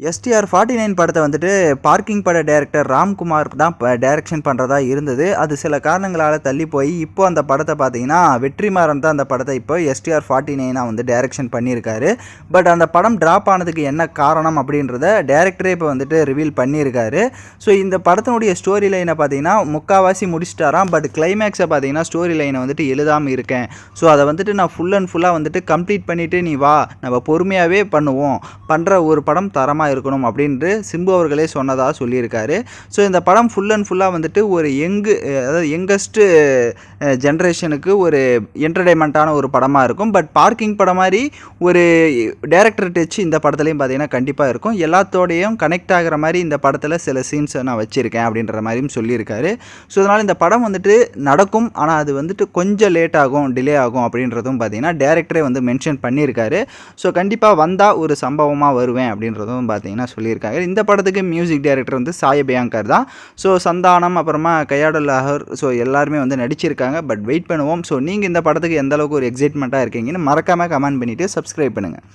STR 49 படத்தை வந்துட்டு parking பட டைரக்டர் ராம்குமார் தான் டைரக்ஷன் பண்ணுறதா இருந்தது. அது சில காரணங்களால் தள்ளி போய் இப்போ அந்த படத்தை பார்த்தீங்கன்னா வெற்றிமாறன் தான் அந்த படத்தை இப்போ எஸ்டிஆர் 49 வந்து டைரக்ஷன் பண்ணியிருக்காரு. பட் அந்த படம் ட்ராப் ஆனதுக்கு என்ன காரணம் அப்படின்றத டைரக்டரே இப்போ வந்துட்டு ரிவீல் பண்ணியிருக்காரு. ஸோ இந்த படத்தினுடைய ஸ்டோரி லைனை பார்த்தீங்கன்னா முக்கால்வாசி முடிச்சிட்டாராம். பட் கிளைமேக்ஸை பார்த்தீங்கன்னா ஸ்டோரி லைனை வந்துட்டு எழுதாமல் இருக்கேன். ஸோ அதை வந்துட்டு நான் ஃபுல் அண்ட் ஃபுல்லாக வந்துட்டு கம்ப்ளீட் பண்ணிவிட்டு நீ வா, நம்ம பொறுமையாகவே பண்ணுவோம், பண்ணுற ஒரு படம் தரமாக இருக்கணும் அப்படின்ட்டு சிம்பு அவர்களே சொன்னதாக சொல்லியிருக்காரு. ஸோ இந்த படம் ஃபுல் அண்ட் ஃபுல்லாக வந்துட்டு ஒரு அதாவது யங்கஸ்ட்டு ஜென்ரேஷனுக்கு ஒரு என்டர்டைன்மெண்ட்டான ஒரு படமாக இருக்கும். பட் பார்க்கிங் படம் மாதிரி ஒரு டேரக்டர் டச் இந்த படத்துலையும் பார்த்தீங்கன்னா கண்டிப்பாக இருக்கும். எல்லாத்தோடையும் கனெக்ட் ஆகிற மாதிரி இந்த படத்தில் சில சீன்ஸை நான் வச்சுருக்கேன் அப்படின்ற மாதிரியும் சொல்லியிருக்காரு. ஸோ அதனால் இந்த படம் வந்துட்டு நடக்கும், ஆனால் அது வந்துட்டு கொஞ்சம் லேட் ஆகும், டிலே ஆகும் அப்படின்றதும் பார்த்தீங்கன்னா டேரக்டரே வந்து மென்ஷன் பண்ணியிருக்காரு. ஸோ கண்டிப்பாக வந்தால் ஒரு சம்பவமாக வருவேன் அப்படின்றதும் பார்த்தீங்கன்னா சொல்லியிருக்காங்க. இந்த படத்துக்கு மியூசிக் டைரக்டர் வந்து சாய் அபியங்கர் தான். ஸோ சந்தானம் அப்புறமா கயாடுல் லாஹர் ஸோ எல்லாருமே வந்து நடிச்சிருக்காங்க. பட் வெயிட் பண்ணுவோம். ஸோ நீங்கள் இந்த படத்துக்கு எந்த அளவுக்கு ஒரு எக்ஸைட்மெண்ட்டாக இருக்கீங்கன்னு மறக்காமல் கமெண்ட் பண்ணிவிட்டு சப்ஸ்கிரைப் பண்ணுங்கள்.